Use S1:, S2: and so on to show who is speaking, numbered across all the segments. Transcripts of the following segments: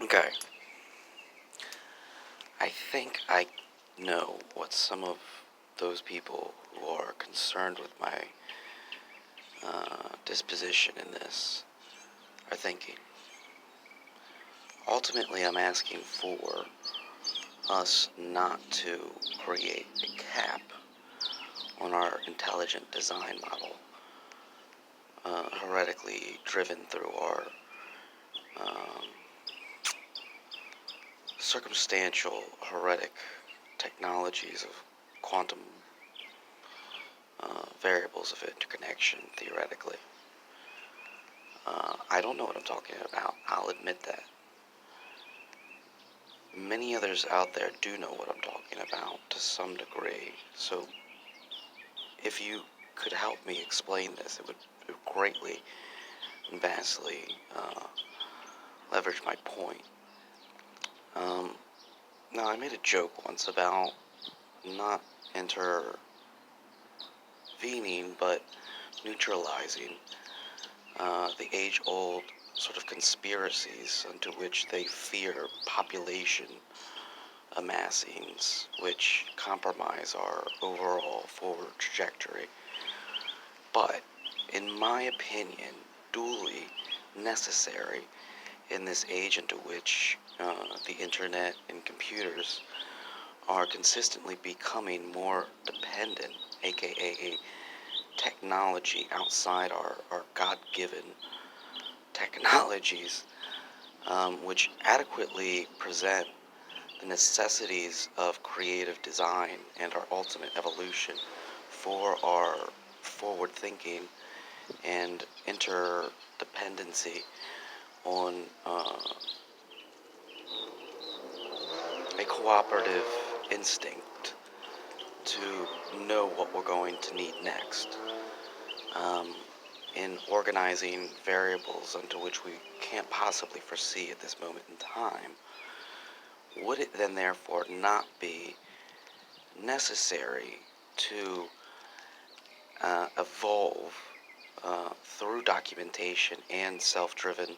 S1: Okay, I think I know what some of those people who are concerned with my disposition in this are thinking. Ultimately, I'm asking for us not to create a cap on our intelligent design model, heretically driven through our um, circumstantial, heretic technologies of quantum variables of interconnection, theoretically. I don't know what I'm talking about. I'll admit that. Many others out there do know what I'm talking about to some degree. So if you could help me explain this, it would greatly and vastly leverage my point. Um, Now, I made a joke once about not intervening, but neutralizing the age-old sort of conspiracies unto which they fear population amassings, which compromise our overall forward trajectory. But, in my opinion, duly necessary in this age into which the internet and computers are consistently becoming more dependent, aka a technology outside our God-given technologies, which adequately present the necessities of creative design and our ultimate evolution for our forward thinking and interdependency on a cooperative instinct to know what we're going to need next, um, in organizing variables unto which we can't possibly foresee at this moment in time. Would it then therefore not be necessary to evolve through documentation and self-driven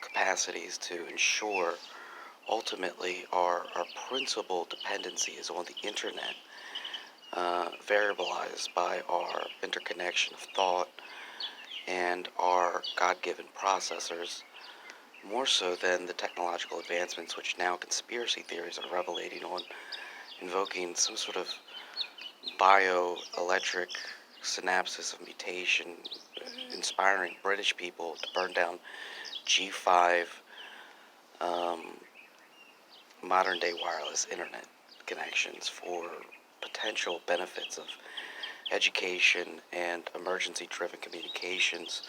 S1: capacities to ensure ultimately our principal dependency is on the internet, variabilized by our interconnection of thought and our God-given processors, more so than the technological advancements which now conspiracy theories are revelating on, invoking some sort of bioelectric synapses of mutation, inspiring British people to burn down G5 um, modern day wireless internet connections for potential benefits of education and emergency driven communications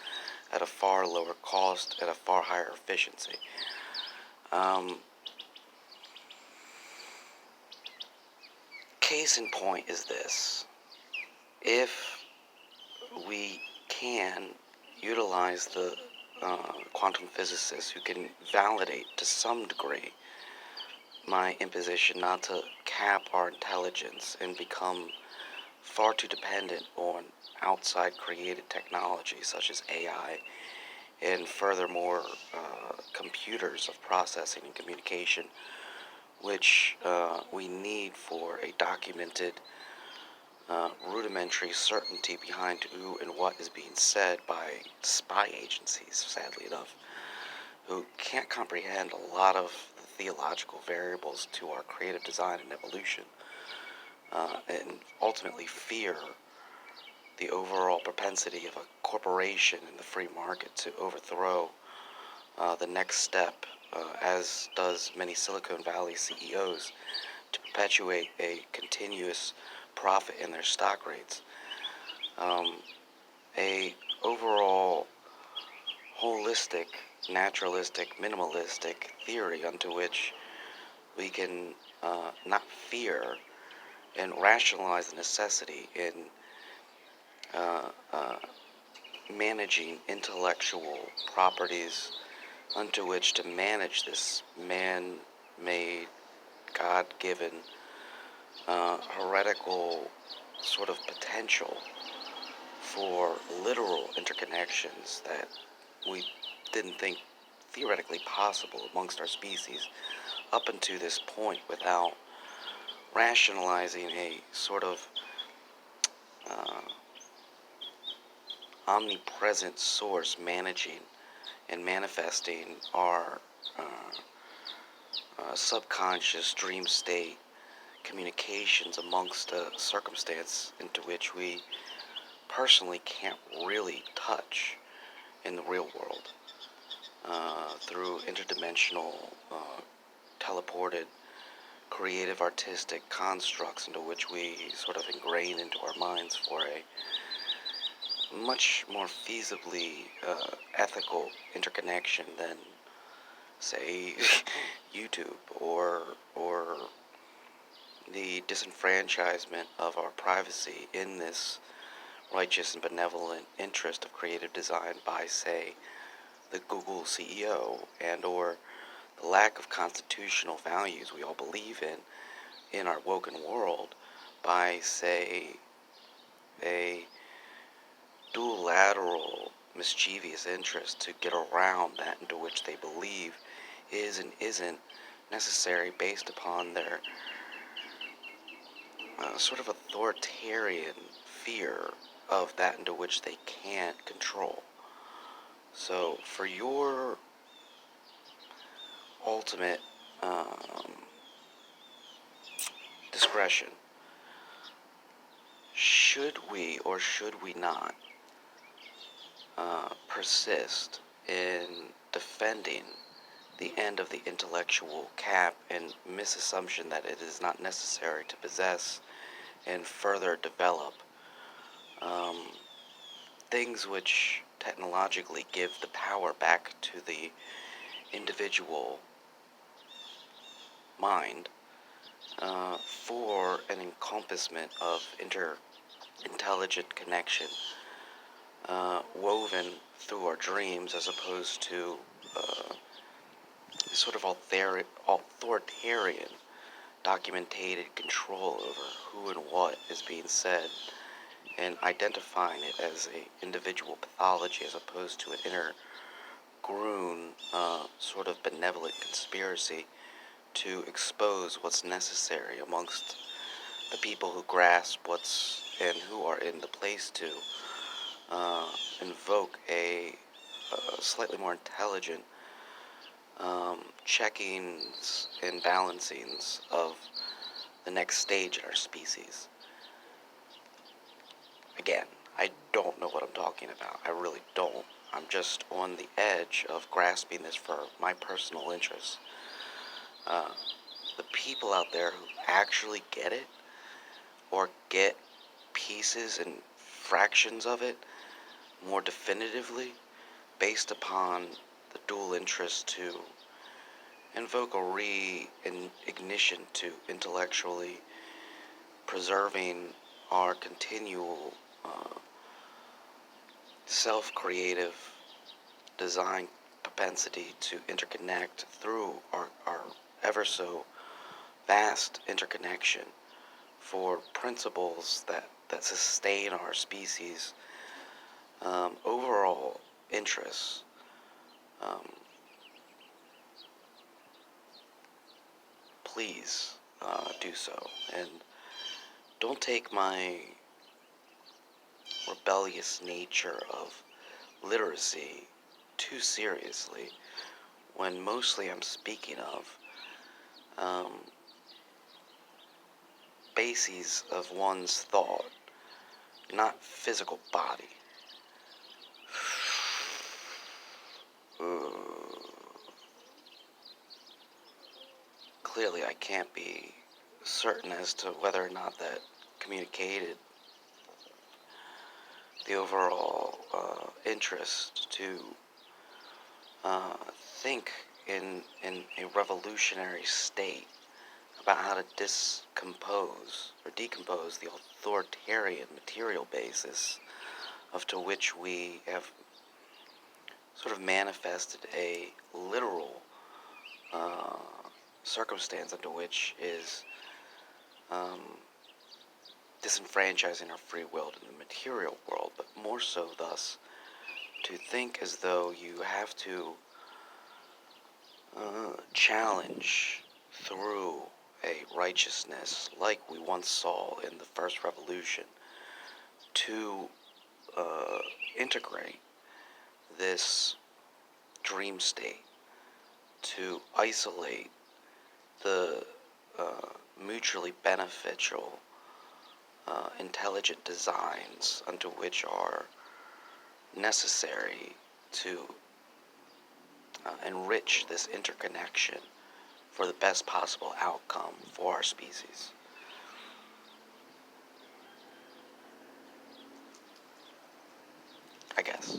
S1: at a far lower cost and a far higher efficiency. Um, Case in point is this: if we can utilize the quantum physicists who can validate to some degree my imposition not to cap our intelligence and become far too dependent on outside created technology such as AI and furthermore computers of processing and communication, which we need for a documented rudimentary certainty behind who and what is being said by spy agencies, sadly enough, who can't comprehend a lot of the theological variables to our creative design and evolution, and ultimately fear the overall propensity of a corporation in the free market to overthrow the next step, as does many Silicon Valley CEOs, to perpetuate a continuous profit in their stock rates. A overall holistic, naturalistic, minimalistic theory unto which we can not fear and rationalize the necessity in uh, uh, managing intellectual properties unto which to manage this man-made, God-given, heretical sort of potential for literal interconnections that we didn't think theoretically possible amongst our species up until this point without rationalizing a sort of uh, omnipresent source managing and manifesting our subconscious dream state communications amongst a circumstance into which we personally can't really touch in the real world through interdimensional, teleported, creative, artistic constructs into which we sort of ingrain into our minds for a much more feasibly ethical interconnection than, say, YouTube or the disenfranchisement of our privacy in this righteous and benevolent interest of creative design by, say, the Google CEO, and or the lack of constitutional values we all believe in our woken world by, say, a dual lateral mischievous interest to get around that into which they believe is and isn't necessary based upon their sort of authoritarian fear of that into which they can't control. So, for your ultimate discretion, should we or should we not persist in defending the end of the intellectual cap and misassumption that it is not necessary to possess and further develop um, things which technologically give the power back to the individual mind for an encompassment of intelligent connection woven through our dreams as opposed to sort of authoritarian documented control over who and what is being said and identifying it as a individual pathology as opposed to an inner grown sort of benevolent conspiracy to expose what's necessary amongst the people who grasp what's and who are in the place to invoke a slightly more intelligent checkings and balancings of the next stage in our species. Again, I don't know what I'm talking about. I really don't. I'm just on the edge of grasping this for my personal interests. The people out there who actually get it or get pieces and fractions of it more definitively based upon the dual interest to invoke a re-ignition to intellectually preserving our continual self-creative design propensity to interconnect through our ever so vast interconnection for principles that sustain our species' overall interests. Please do so. And don't take my rebellious nature of literacy too seriously when mostly I'm speaking of bases of one's thought, not physical body. Clearly, I can't be certain as to whether or not that communicated the overall interest to think in a revolutionary state about how to decompose the authoritarian material basis of to which we have sort of manifested a literal circumstance into which is disenfranchising our free will in the material world, but more so thus to think as though you have to challenge through a righteousness like we once saw in the first revolution to integrate this dream state, to isolate the mutually beneficial intelligent designs unto which are necessary to enrich this interconnection for the best possible outcome for our species. I guess.